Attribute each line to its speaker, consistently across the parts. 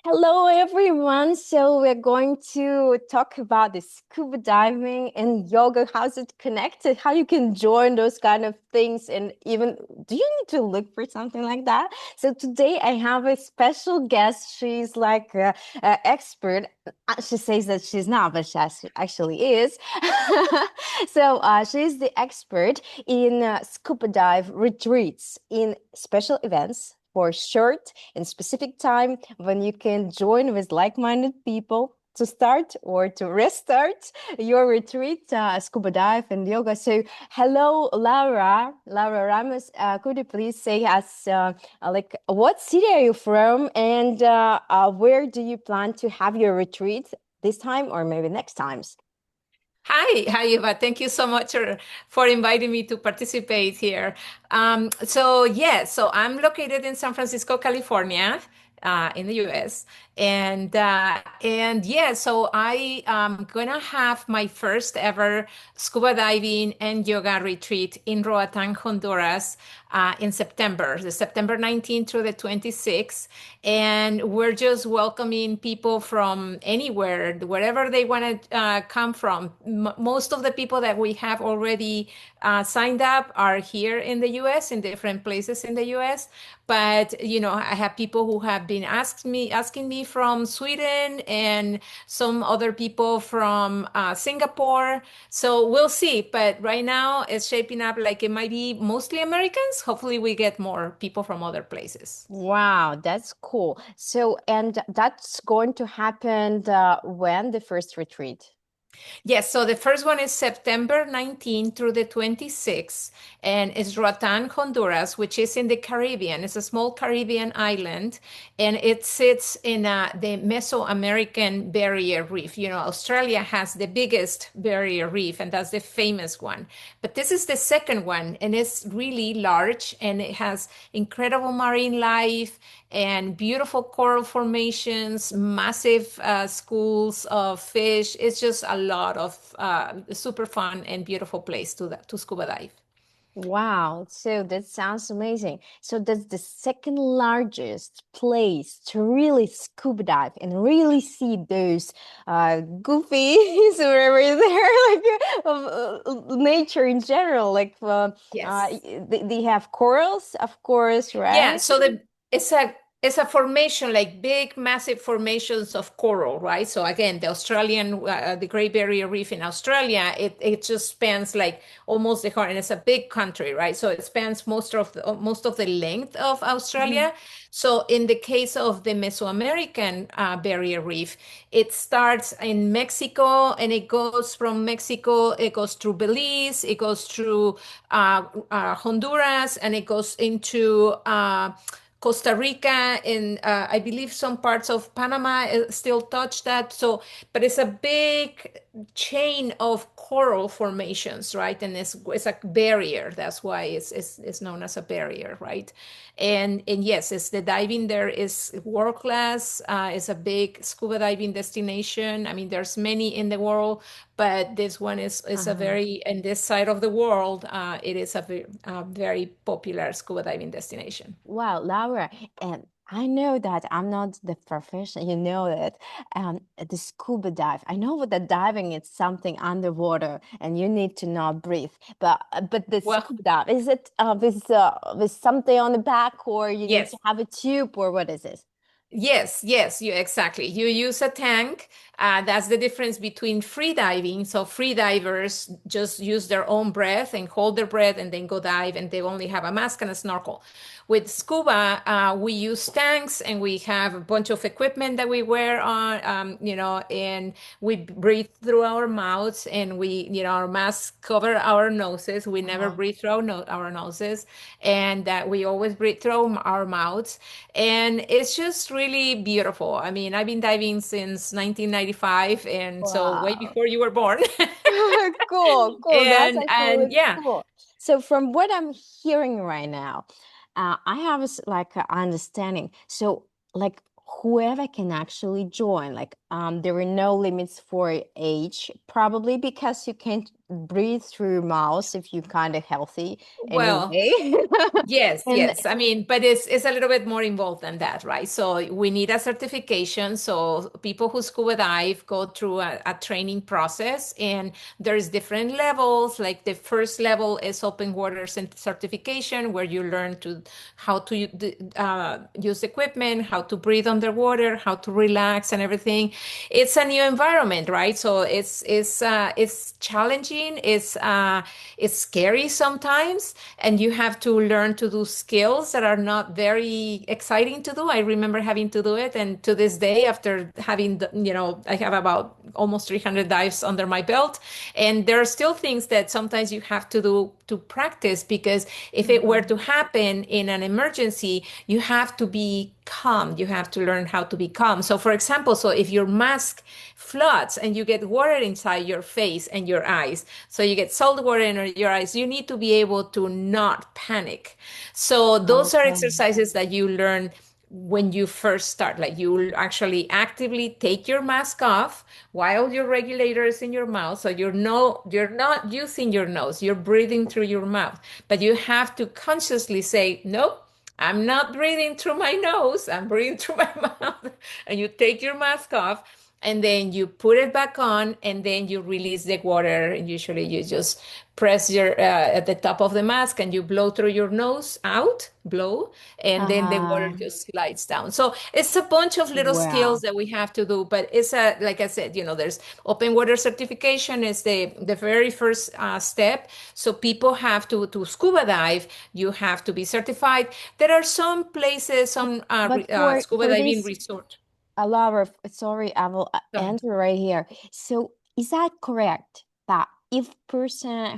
Speaker 1: Hello, everyone. So we're going to talk about the scuba diving and yoga. How's it connected? How you can join those kind of things, and even do you need to look for something like that? So today I have a special guest. She's like a expert. She says that she's not, but she actually is. So she's the expert in scuba dive retreats in special events for short and specific time when you can join with like-minded people to start or to restart your retreat, scuba dive and yoga. So, hello, Laura Ramos. Could you please say us, like, what city are you from, and where do you plan to have your retreat this time or maybe next times?
Speaker 2: Hi, Eva. Thank you so much for inviting me to participate here. So I'm located in San Francisco, California, in the U.S. So I am gonna have my first ever scuba diving and yoga retreat in Roatan, Honduras, in September, the September 19th through the 26th. And we're just welcoming people from anywhere, wherever they want to come from. Most of the people that we have already signed up are here in the US, in different places in the US. But I have people who have been asking me from Sweden and some other people from Singapore. So we'll see. But right now it's shaping up like it might be mostly Americans. Hopefully we get more people from other places.
Speaker 1: Wow, that's cool. So, and that's going to happen when the first retreat?
Speaker 2: Yes, so the first one is September 19th through the 26th, and it's Roatan, Honduras, which is in the Caribbean. It's a small Caribbean island, and it sits in the Mesoamerican Barrier Reef. You know, Australia has the biggest barrier reef, and that's the famous one. But this is the second one, and it's really large, and it has incredible marine life and beautiful coral formations, massive schools of fish. It's just a lot of super fun and beautiful place to scuba dive.
Speaker 1: Wow, so that sounds amazing. So that's the second largest place to really scuba dive and really see those goofies wherever there, like nature in general. Like
Speaker 2: Yes.
Speaker 1: they have corals, of course,
Speaker 2: Yeah,
Speaker 1: right?
Speaker 2: so it's a formation like big massive formations of coral, right? So again, the Great Barrier Reef in Australia, it just spans like almost the whole, and it's a big country, right? So it spans most of the length of
Speaker 1: Mhm.
Speaker 2: Australia. So in the case of the Mesoamerican Barrier Reef, it starts in Mexico and it goes from Mexico, it goes through Belize, it goes through Honduras, and it goes into Costa Rica, and I believe some parts of Panama still touch that. So, but it's a big chain of coral formations, right? And it's a barrier. That's why it's known as a barrier, right? And yes, it's the diving there is world class. It's a big scuba diving destination. I mean, there's many in the world, but this one is a
Speaker 1: Uh-huh.
Speaker 2: very, in this side of the world, it is a very popular scuba diving destination.
Speaker 1: Wow, Laura, and I know that I'm not the professional, you know that. The scuba dive. I know what the diving is something underwater and you need to not breathe. But the
Speaker 2: Well,
Speaker 1: scuba dive, is it with something on the back, or you need to
Speaker 2: yes.
Speaker 1: have a tube, or what is this?
Speaker 2: Yes, you exactly. You use a tank. That's the difference between free diving. So free divers just use their own breath and hold their breath and then go dive, and they only have a mask and a snorkel. With scuba, we use tanks and we have a bunch of equipment that we wear on, and we breathe through our mouths, and our masks cover our noses. We never
Speaker 1: Uh-huh.
Speaker 2: breathe through our noses, and that we always breathe through our mouths. And it's just really beautiful. I mean, I've been diving since 1995, and so way
Speaker 1: Wow.
Speaker 2: before you were born.
Speaker 1: Cool, cool. That's
Speaker 2: And
Speaker 1: actually
Speaker 2: yeah.
Speaker 1: cool. So from what I'm hearing right now, I have like a understanding. So like whoever can actually join, like there are no limits for age, probably because you can't breathe through your mouth if you're kind of healthy
Speaker 2: Well,
Speaker 1: anyway.
Speaker 2: yes,
Speaker 1: And
Speaker 2: yes. I mean, but it's a little bit more involved than that, right? So we need a certification. So people who scuba dive go through a training process, and there's different levels. Like the first level is open water certification, where you learn to how to use equipment, how to breathe underwater, how to relax, and everything. It's a new environment, right? So it's challenging. It's scary sometimes, and you have to learn to do skills that are not very exciting to do. I remember having to do it, and to this day, after having, I have about almost 300 dives under my belt, and there are still things that sometimes you have to do to practice, because if it were
Speaker 1: Mhm.
Speaker 2: to happen in an emergency, you have to be calm. You have to learn how to be calm. So, for example, so if your mask floods and you get water inside your face and your eyes, so you get salt water in your eyes, you need to be able to not panic. So those are
Speaker 1: Okay.
Speaker 2: exercises that you learn when you first start. Like, you actually actively take your mask off while your regulator is in your mouth. So you're not using your nose, you're breathing through your mouth. But you have to consciously say, nope, I'm not breathing through my nose, I'm breathing through my mouth. And you take your mask off, and then you put it back on, and then you release the water. And usually you just press your at the top of the mask, and you blow through your nose out, blow, and then the water
Speaker 1: Uh,
Speaker 2: just slides down. So it's a bunch of little skills
Speaker 1: wow.
Speaker 2: that we have to do, but it's a, like I said, there's open water certification is the very first step. So people have to scuba dive, you have to be certified. There are some places, some
Speaker 1: But
Speaker 2: scuba
Speaker 1: for
Speaker 2: diving
Speaker 1: this,
Speaker 2: resort.
Speaker 1: Laura, sorry, I will
Speaker 2: Sorry.
Speaker 1: answer right here. So is that correct that if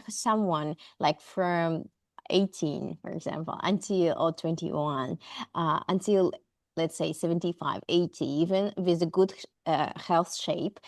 Speaker 1: someone like from 18, for example, until or 21, until let's say 75, 80, even with a good health shape,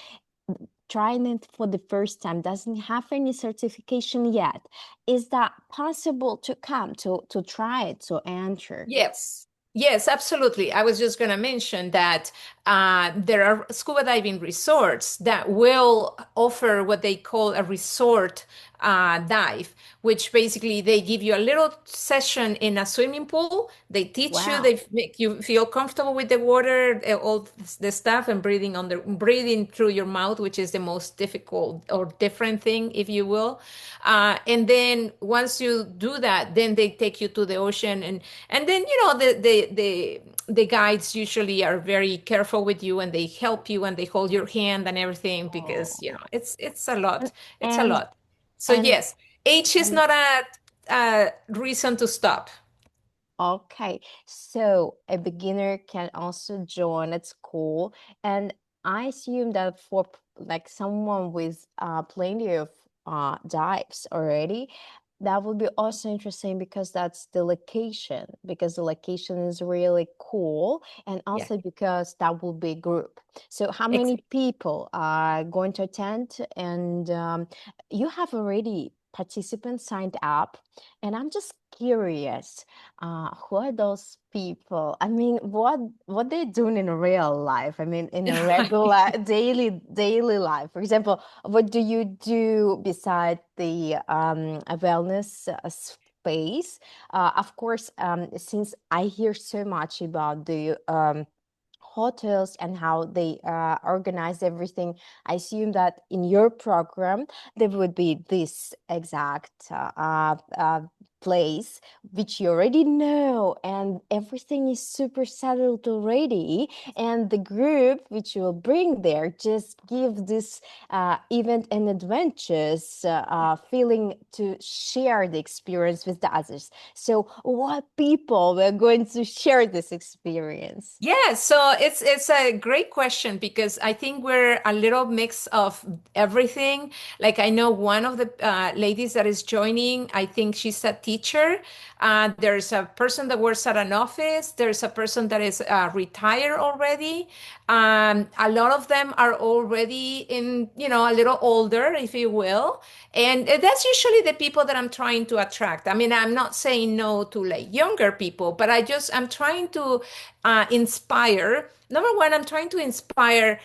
Speaker 1: trying it for the first time, doesn't have any certification yet, is that possible to come to try it, to enter?
Speaker 2: Yes. Yes, absolutely. I was just going to mention that there are scuba diving resorts that will offer what they call a resort dive, which basically they give you a little session in a swimming pool. They teach you,
Speaker 1: Wow.
Speaker 2: they make you feel comfortable with the water, all the stuff, and breathing through your mouth, which is the most difficult or different thing, if you will. And then once you do that, then they take you to the ocean, and then the guides usually are very careful with you, and they help you, and they hold your hand and everything, because
Speaker 1: Oh.
Speaker 2: it's a lot.
Speaker 1: And
Speaker 2: It's a
Speaker 1: and
Speaker 2: lot. So
Speaker 1: and
Speaker 2: yes, age is
Speaker 1: and
Speaker 2: not a reason to stop.
Speaker 1: okay, so a beginner can also join at school, and I assume that for like someone with plenty of dives already, that would be also interesting because that's the location, because the location is really cool, and
Speaker 2: Yeah,
Speaker 1: also because that will be a group. So how many
Speaker 2: exactly.
Speaker 1: people are going to attend? And you have already participants signed up, and I'm just curious, who are those people? I mean, what they're doing in real life? I mean, in a regular daily life. For example, what do you do beside the wellness space? Of course, since I hear so much about the hotels and how they organize everything, I assume that in your program there would be this exact place which you already know, and everything is super settled already, and the group which you will bring there just give this event and adventures feeling to share the experience with the others. So what people were going to share this experience?
Speaker 2: Yeah, so it's a great question, because I think we're a little mix of everything. Like, I know one of the ladies that is joining, I think she's a teacher. There's a person that works at an office. There's a person that is retired already. A lot of them are already a little older, if you will. And that's usually the people that I'm trying to attract. I mean, I'm not saying no to like younger people, but I'm trying to inspire. Number one, I'm trying to inspire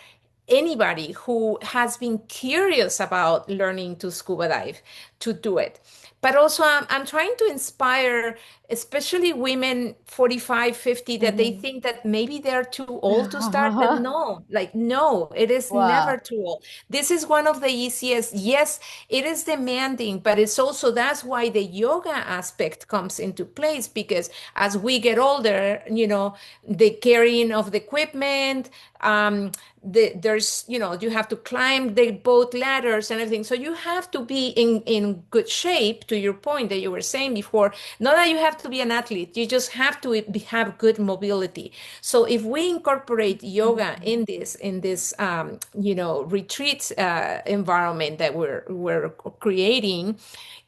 Speaker 2: anybody who has been curious about learning to scuba dive to do it. But also, I'm trying to inspire, especially women 45, 50, that they
Speaker 1: Mhm.
Speaker 2: think that maybe they're too old to start. That no, like, no, it is never
Speaker 1: Wow.
Speaker 2: too old. This is one of the easiest. Yes, it is demanding, but it's also that's why the yoga aspect comes into place because as we get older, the carrying of the equipment, there's you have to climb the boat ladders and everything, so you have to be in good shape, to your point that you were saying before. Not that you have to be an athlete, you just have to have good mobility. So if we incorporate yoga
Speaker 1: Mhm.
Speaker 2: in this retreat environment that we're creating,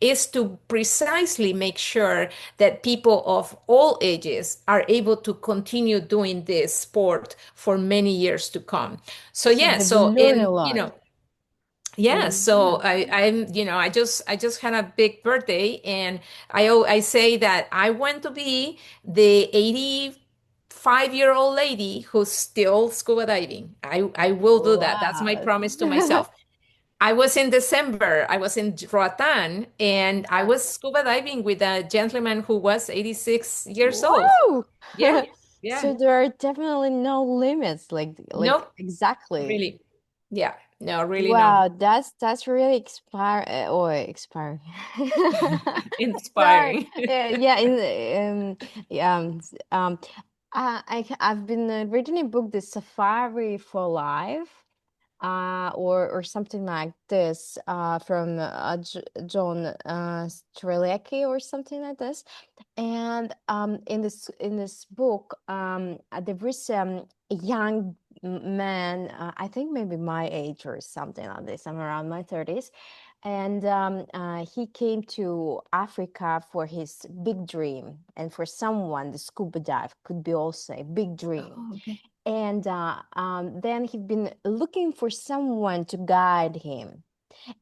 Speaker 2: is to precisely make sure that people of all ages are able to continue doing this sport for many years to come. So
Speaker 1: So
Speaker 2: yeah,
Speaker 1: they've
Speaker 2: so
Speaker 1: learned a
Speaker 2: and
Speaker 1: lot.
Speaker 2: yeah, so
Speaker 1: Yeah.
Speaker 2: I just had a big birthday, and I say that I want to be the 85-year-old lady who's still scuba diving. I will do that. That's my
Speaker 1: Wow.
Speaker 2: promise to myself. I was in December, I was in Roatan, and I was scuba diving with a gentleman who was 86 years old.
Speaker 1: Whoa!
Speaker 2: Yeah, yeah.
Speaker 1: So there are definitely no limits, like
Speaker 2: Nope,
Speaker 1: exactly.
Speaker 2: really. Yeah, no, really no.
Speaker 1: Wow, that's really expire or expiring. Sorry.
Speaker 2: Inspiring.
Speaker 1: Yeah, yeah, I've been reading a book, The Safari for Life, or something like this, from John Strelacki or something like this. And in this book, there is a young man, I think maybe my age or something like this. I'm around my 30s, and he came to Africa for his big dream, and for someone, the scuba dive could be also a big dream.
Speaker 2: Oh, okay.
Speaker 1: And then he'd been looking for someone to guide him.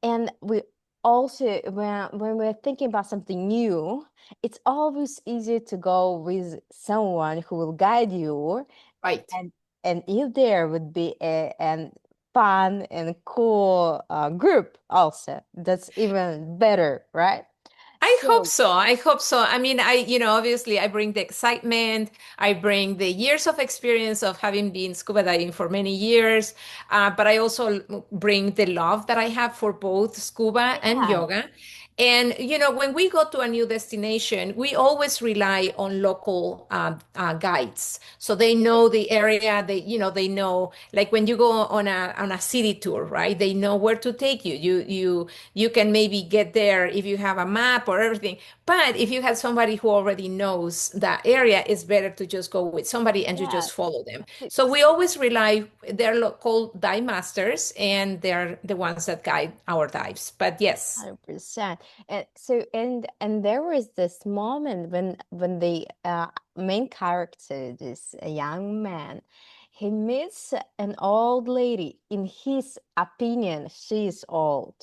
Speaker 1: And we also, when we're thinking about something new, it's always easier to go with someone who will guide you.
Speaker 2: Right.
Speaker 1: And if there would be an fun and cool group also, that's even better, right?
Speaker 2: I hope
Speaker 1: So
Speaker 2: so. I hope so. I mean, obviously I bring the excitement. I bring the years of experience of having been scuba diving for many years. But I also bring the love that I have for both scuba and
Speaker 1: yeah,
Speaker 2: yoga. And, when we go to a new destination, we always rely on local guides. So they know the area. They know, like when you go on a city tour, right? They know where to take you. You can maybe get there if you have a map or everything. But if you have somebody who already knows that area, it's better to just go with somebody and you
Speaker 1: yeah.
Speaker 2: just follow them.
Speaker 1: So,
Speaker 2: So we always rely, they're local dive masters and they're the ones that guide our dives. But yes,
Speaker 1: 100%. And so, and there was this moment when the main character, this young man, he meets an old lady. In his opinion, she is old,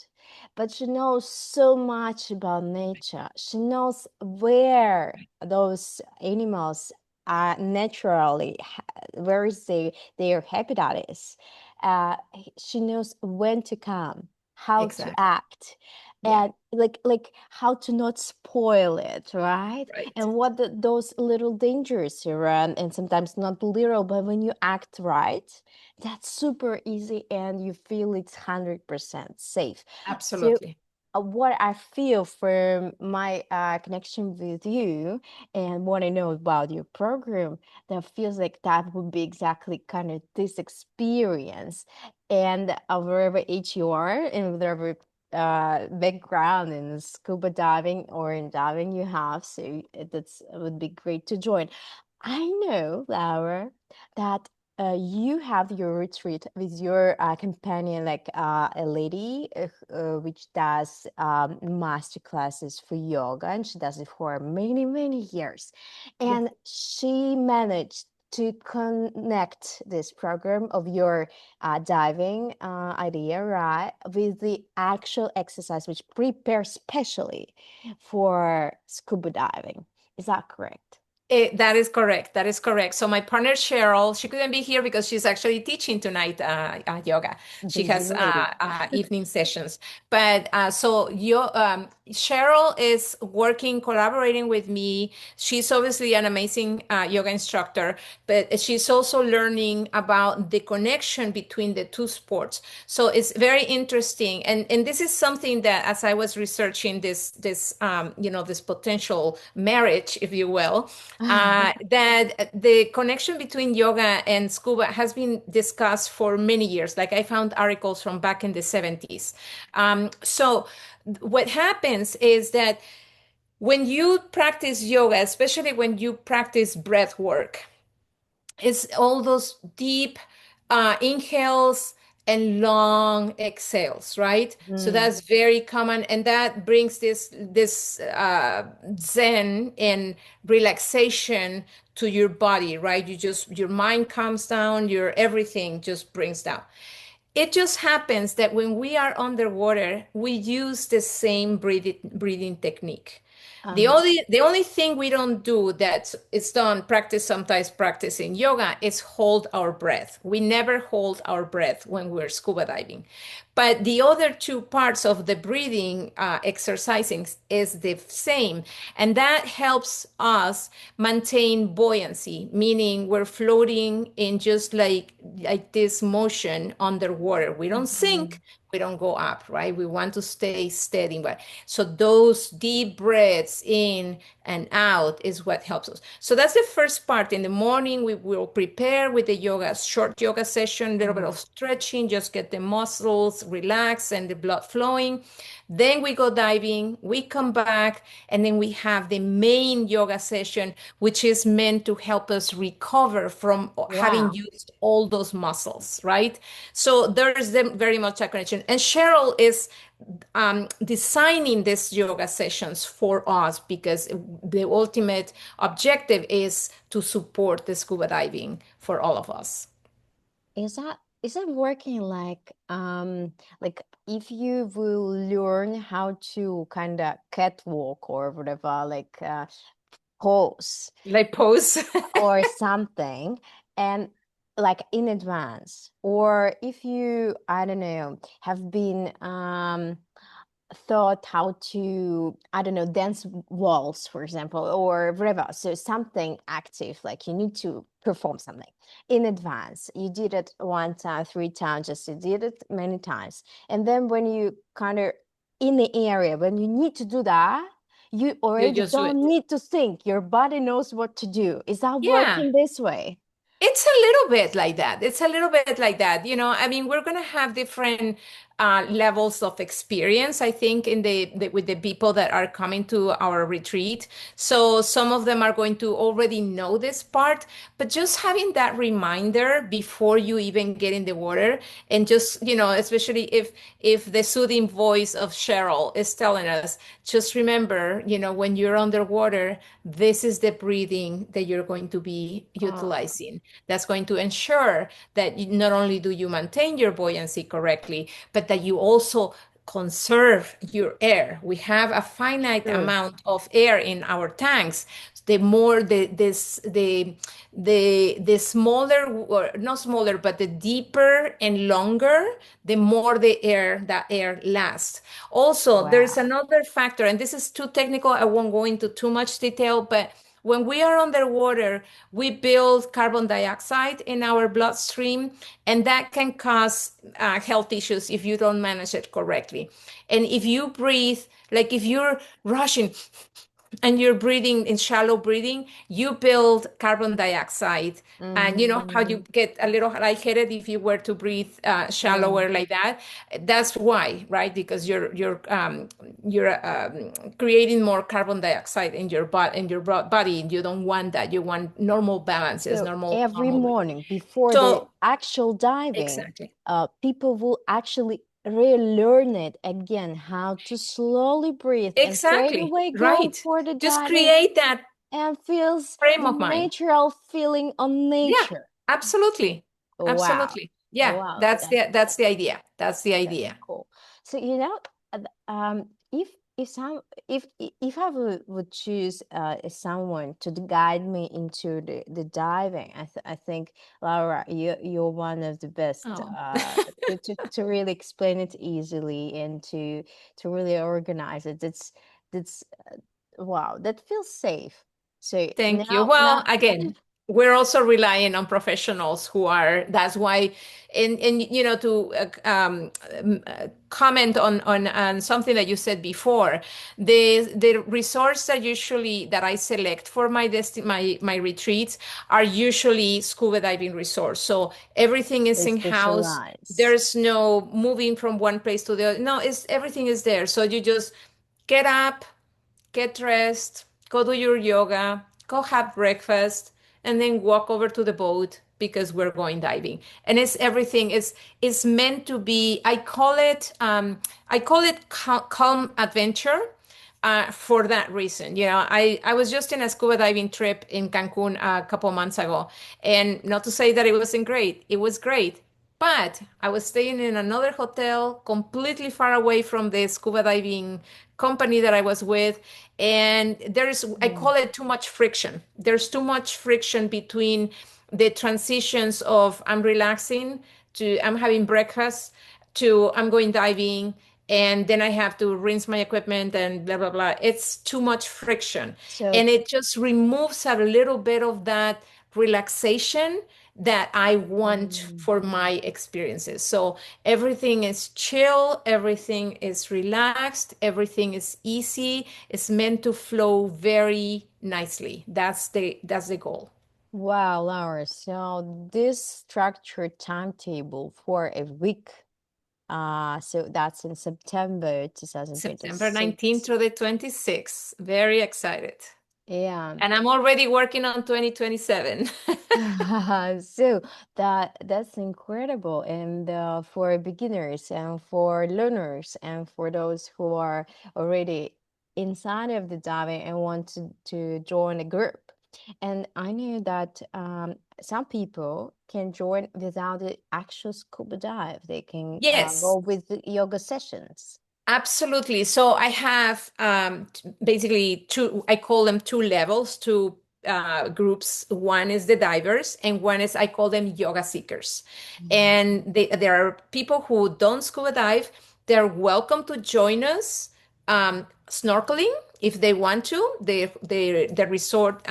Speaker 1: but she knows so much about nature. She knows where those animals are naturally, where is their habitat is. She knows when to come, how to
Speaker 2: exactly.
Speaker 1: act,
Speaker 2: Yeah,
Speaker 1: and like how to not spoil it, right?
Speaker 2: right.
Speaker 1: And what those little dangers you run, and sometimes not little, but when you act right, that's super easy and you feel it's 100% safe. So
Speaker 2: Absolutely.
Speaker 1: what I feel from my connection with you and what I know about your program, that feels like that would be exactly kind of this experience. And wherever age you are, and whatever background in scuba diving or in diving you have, so that's it would be great to join. I know, Laura, that you have your retreat with your companion, like a lady which does master classes for yoga, and she does it for many, many years.
Speaker 2: Yeah.
Speaker 1: And she managed to connect this program of your diving idea, right, with the actual exercise, which prepares specially for scuba diving. Is that correct?
Speaker 2: That is correct. That is correct. So my partner Cheryl, she couldn't be here because she's actually teaching tonight yoga. She
Speaker 1: Busy
Speaker 2: has
Speaker 1: lady.
Speaker 2: evening sessions. But Cheryl is working, collaborating with me. She's obviously an amazing yoga instructor, but she's also learning about the connection between the two sports. So it's very interesting, and this is something that, as I was researching this potential marriage, if you will, that the connection between yoga and scuba has been discussed for many years. Like I found articles from back in the 70s. So what happens is that when you practice yoga, especially when you practice breath work, it's all those deep inhales and long exhales, right? So
Speaker 1: Mm.
Speaker 2: that's very common, and that brings this zen and relaxation to your body, right? Your mind calms down, your everything just brings down. It just happens that when we are underwater, we use the same breathing technique. The
Speaker 1: Uh-huh.
Speaker 2: only the only thing we don't do that is done practice sometimes practice in yoga is hold our breath. We never hold our breath when we're scuba diving. But the other two parts of the breathing exercising is the same, and that helps us maintain buoyancy, meaning we're floating in just like this motion underwater. We don't
Speaker 1: Mhm.
Speaker 2: sink, we don't go up, right? We want to stay steady. But so those deep breaths in and out is what helps us. So that's the first part. In the morning, we will prepare with the yoga, short yoga session, a little bit
Speaker 1: Mhm.
Speaker 2: of stretching, just get the muscles relaxed and the blood flowing. Then we go diving, we come back, and then we have the main yoga session, which is meant to help us recover from having
Speaker 1: Wow.
Speaker 2: used all those muscles, right? So there's very much a connection. And Cheryl is designing these yoga sessions for us because the ultimate objective is to support the scuba diving for all of us.
Speaker 1: Is that working like if you will learn how to kind of catwalk or whatever, like pose
Speaker 2: Like pose.
Speaker 1: or something, and like in advance, or if you, I don't know, have been thought how to, I don't know, dance waltz, for example, or whatever. So something active, like you need to perform something in advance. You did it one time, three times, just you did it many times. And then when you kind of in the area, when you need to do that, you
Speaker 2: You
Speaker 1: already
Speaker 2: just do
Speaker 1: don't
Speaker 2: it.
Speaker 1: need to think. Your body knows what to do. Is that
Speaker 2: Yeah.
Speaker 1: working this way?
Speaker 2: It's a little bit like that. It's a little bit like that. I mean, we're going to have different levels of experience, I think, with the people that are coming to our retreat. So some of them are going to already know this part, but just having that reminder before you even get in the water, and just, especially if the soothing voice of Cheryl is telling us, just remember, when you're underwater, this is the breathing that you're going to be
Speaker 1: Oh,
Speaker 2: utilizing. That's going to ensure that not only do you maintain your buoyancy correctly, but that you also conserve your air. We have a finite
Speaker 1: true.
Speaker 2: amount of air in our tanks. The more the smaller, or not smaller, but the deeper and longer, the more that air lasts. Also, there is
Speaker 1: Wow.
Speaker 2: another factor, and this is too technical. I won't go into too much detail, but when we are underwater, we build carbon dioxide in our bloodstream, and that can cause health issues if you don't manage it correctly. And if you breathe, like if you're rushing and you're breathing in shallow breathing, you build carbon dioxide. And you know how you
Speaker 1: Mhm.
Speaker 2: get a little lightheaded if you were to breathe
Speaker 1: True.
Speaker 2: shallower like that. That's why, right? Because you're creating more carbon dioxide in your body, and you don't want that. You want normal balances,
Speaker 1: So
Speaker 2: normal
Speaker 1: every
Speaker 2: normal breathing.
Speaker 1: morning before the
Speaker 2: So
Speaker 1: actual diving,
Speaker 2: exactly,
Speaker 1: people will actually relearn it again, how to slowly breathe and straight
Speaker 2: exactly,
Speaker 1: away go
Speaker 2: right.
Speaker 1: for the
Speaker 2: Just
Speaker 1: diving
Speaker 2: create that
Speaker 1: and feels
Speaker 2: frame
Speaker 1: the
Speaker 2: of mind.
Speaker 1: natural feeling on
Speaker 2: Yeah,
Speaker 1: nature.
Speaker 2: absolutely.
Speaker 1: Wow.
Speaker 2: Absolutely.
Speaker 1: Oh,
Speaker 2: Yeah,
Speaker 1: wow.
Speaker 2: that's the idea. That's the
Speaker 1: That's
Speaker 2: idea.
Speaker 1: cool. So, if if some if I would choose someone to guide me into the diving, I think Laura, you're one of the best
Speaker 2: Oh,
Speaker 1: to really explain it easily and to really organize it. That's wow, that feels safe. So
Speaker 2: thank you.
Speaker 1: now
Speaker 2: Well, again, we're also relying on professionals who are, that's why, and you know, to comment on something that you said before, the resorts that usually that I select for my retreats are usually scuba diving resorts. So everything is
Speaker 1: they
Speaker 2: in-house.
Speaker 1: specialize.
Speaker 2: There's no moving from one place to the other. No, it's everything is there. So you just get up, get dressed, go do your yoga, go have breakfast, and then walk over to the boat because we're going diving. And it's everything is meant to be. I call it calm adventure. For that reason, you know, I was just in a scuba diving trip in Cancun a couple months ago, and not to say that it wasn't great, it was great, but I was staying in another hotel completely far away from the scuba diving company that I was with. And I
Speaker 1: Mm.
Speaker 2: call it too much friction. There's too much friction between the transitions of I'm relaxing to I'm having breakfast to I'm going diving. And then I have to rinse my equipment and blah, blah, blah. It's too much friction.
Speaker 1: So
Speaker 2: And it just removes a little bit of that relaxation that I want
Speaker 1: mm,
Speaker 2: for my experiences. So everything is chill, everything is relaxed, everything is easy. It's meant to flow very nicely. That's the goal.
Speaker 1: wow, Laura. So this structured timetable for a week. So that's in September
Speaker 2: September 19th
Speaker 1: 2026.
Speaker 2: through the 26th. Very excited.
Speaker 1: Yeah.
Speaker 2: And I'm already working on 2027.
Speaker 1: So that's incredible. And for beginners and for learners and for those who are already inside of the diving and want to join a group. And I know that some people can join without the actual scuba dive. They can
Speaker 2: Yes.
Speaker 1: go with the yoga sessions.
Speaker 2: Absolutely. So I have basically two, I call them two levels, two groups. One is the divers, and one is, I call them yoga seekers.
Speaker 1: Mhm.
Speaker 2: And there are people who don't scuba dive. They're welcome to join us snorkeling if they want to. The resort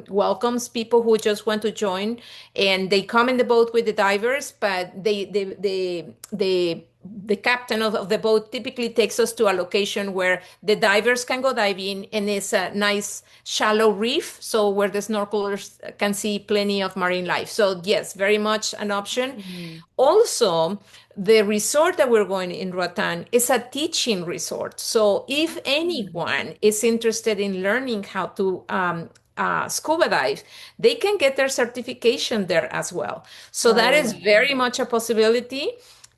Speaker 2: welcomes people who just want to join, and they come in the boat with the divers, but the captain of the boat typically takes us to a location where the divers can go diving, and it's a nice shallow reef, so where the snorkelers can see plenty of marine life. So yes, very much an option.
Speaker 1: Mhm.
Speaker 2: Also, the resort that we're going in Roatan is a teaching resort. So if
Speaker 1: Mm.
Speaker 2: anyone is interested in learning how to scuba dive, they can get their certification there as well. So that is
Speaker 1: Oh,
Speaker 2: very much a possibility.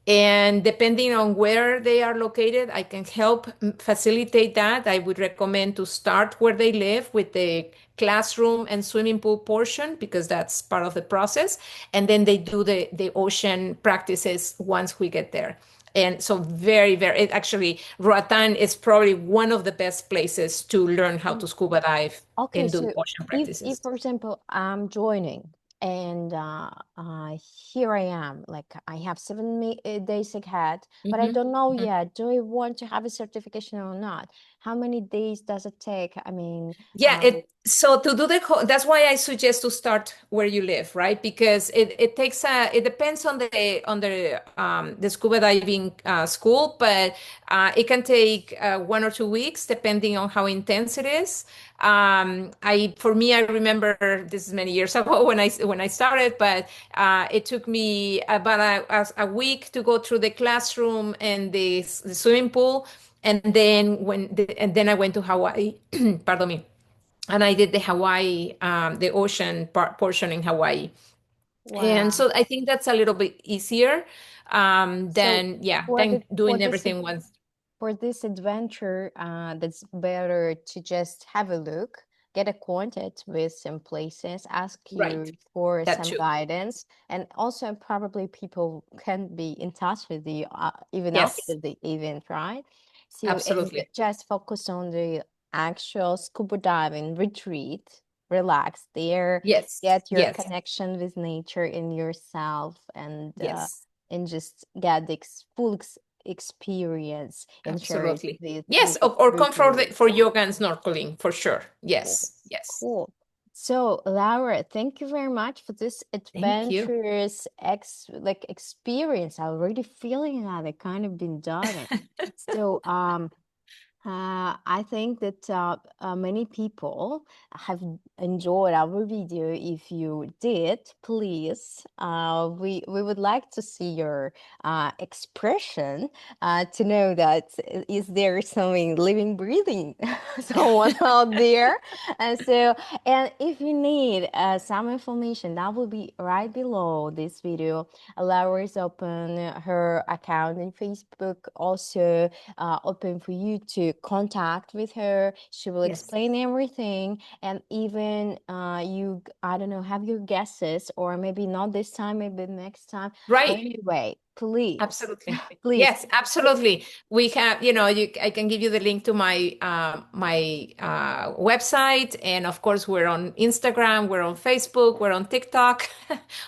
Speaker 2: And depending on where they are located, I can help facilitate that. I would recommend to start where they live with the classroom and swimming pool portion because that's part of the process. And then they do the ocean practices once we get there. And so it actually, Roatan is probably one of the best places to learn how
Speaker 1: oh.
Speaker 2: to scuba dive
Speaker 1: Okay,
Speaker 2: and do
Speaker 1: so
Speaker 2: ocean
Speaker 1: if
Speaker 2: practices.
Speaker 1: for example I'm joining and here I am, like I have 7 days ahead, but I
Speaker 2: Mhm.
Speaker 1: don't know
Speaker 2: Mhm.
Speaker 1: yet, do I want to have a certification or not? How many days does it take? I mean,
Speaker 2: Yeah, so to do that's why I suggest to start where you live, right? Because it depends on the scuba diving school, but it can take 1 or 2 weeks depending on how intense it is. For me, I remember this is many years ago when I started, but it took me about a week to go through the classroom and the swimming pool, and then I went to Hawaii. Pardon me, and I did the Hawaii, the ocean portion in Hawaii. And
Speaker 1: wow.
Speaker 2: so I think that's a little bit easier
Speaker 1: So for
Speaker 2: than
Speaker 1: the
Speaker 2: doing everything once.
Speaker 1: for this adventure, that's better to just have a look, get acquainted with some places, ask
Speaker 2: Right.
Speaker 1: you for
Speaker 2: That
Speaker 1: some
Speaker 2: too.
Speaker 1: guidance, and also probably people can be in touch with you even after
Speaker 2: Yes.
Speaker 1: the event, right? So, and
Speaker 2: Absolutely.
Speaker 1: just focus on the actual scuba diving retreat, relax there,
Speaker 2: Yes.
Speaker 1: get your
Speaker 2: Yes.
Speaker 1: connection with nature and yourself,
Speaker 2: Yes.
Speaker 1: and just get the experience and share it
Speaker 2: Absolutely.
Speaker 1: with
Speaker 2: Yes.
Speaker 1: the
Speaker 2: Or
Speaker 1: group
Speaker 2: come
Speaker 1: you're with.
Speaker 2: for yoga and snorkeling for sure. Yes.
Speaker 1: Yes,
Speaker 2: Yes.
Speaker 1: cool. So, Laura, thank you very much for this
Speaker 2: Thank you.
Speaker 1: adventurous experience. I'm already feeling that I kind of been diving. So, I think that many people have enjoyed our video. If you did, please, we would like to see your expression to know that is there something living, breathing, someone out there. And so, and if you need some information, that will be right below this video. Laura is open her account in Facebook, also open for you to contact with her. She will
Speaker 2: Yes.
Speaker 1: explain everything, and even I don't know, have your guesses, or maybe not this time, maybe next time. But
Speaker 2: Right.
Speaker 1: anyway, please,
Speaker 2: Absolutely.
Speaker 1: please.
Speaker 2: Yes, absolutely. We have, I can give you the link to my website, and of course, we're on Instagram, we're on Facebook, we're on TikTok,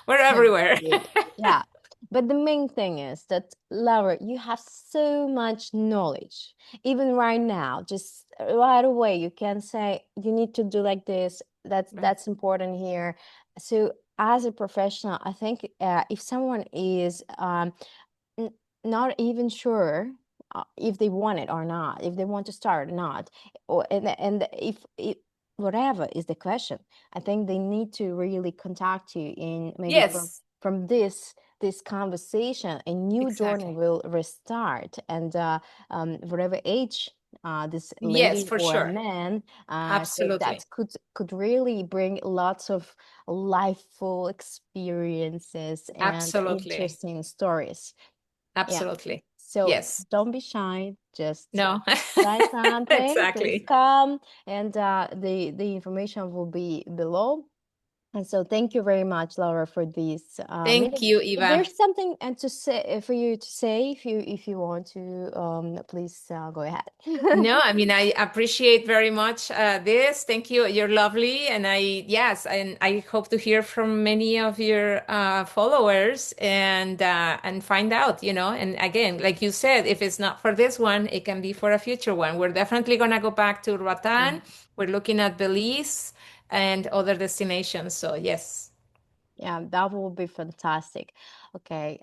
Speaker 2: we're everywhere.
Speaker 1: Good. Yeah. But the main thing is that, Laura, you have so much knowledge. Even right now, just right away, you can say you need to do like this.
Speaker 2: Right.
Speaker 1: That's important here. So, as a professional, I think if someone is n not even sure if they want it or not, if they want to start or not, or and if whatever is the question, I think they need to really contact you in maybe
Speaker 2: Yes,
Speaker 1: from this conversation, a new journey
Speaker 2: exactly.
Speaker 1: will restart, and whatever age this
Speaker 2: Yes,
Speaker 1: lady
Speaker 2: for
Speaker 1: or a
Speaker 2: sure.
Speaker 1: man, so that
Speaker 2: Absolutely.
Speaker 1: could really bring lots of lifeful experiences and
Speaker 2: Absolutely.
Speaker 1: interesting stories. Yeah.
Speaker 2: Absolutely.
Speaker 1: So
Speaker 2: Yes.
Speaker 1: don't be shy. Just
Speaker 2: No.
Speaker 1: try something. Please
Speaker 2: Exactly.
Speaker 1: come, and the information will be below. And so thank you very much, Laura, for this
Speaker 2: Thank
Speaker 1: meeting.
Speaker 2: you,
Speaker 1: If
Speaker 2: Eva.
Speaker 1: there's something and to say for you to say, if you want to, please go ahead.
Speaker 2: No, I mean, I appreciate very much this. Thank you. You're lovely. And yes, and I hope to hear from many of your followers and find out, and again, like you said, if it's not for this one, it can be for a future one. We're definitely going to go back to
Speaker 1: Yeah.
Speaker 2: Roatan. We're looking at Belize and other destinations. So yes.
Speaker 1: Yeah, that will be fantastic. Okay.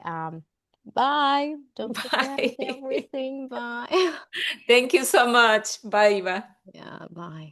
Speaker 1: Bye. Don't forget
Speaker 2: Bye.
Speaker 1: everything. Bye.
Speaker 2: Thank you so much. Bye, Eva.
Speaker 1: Yeah, bye.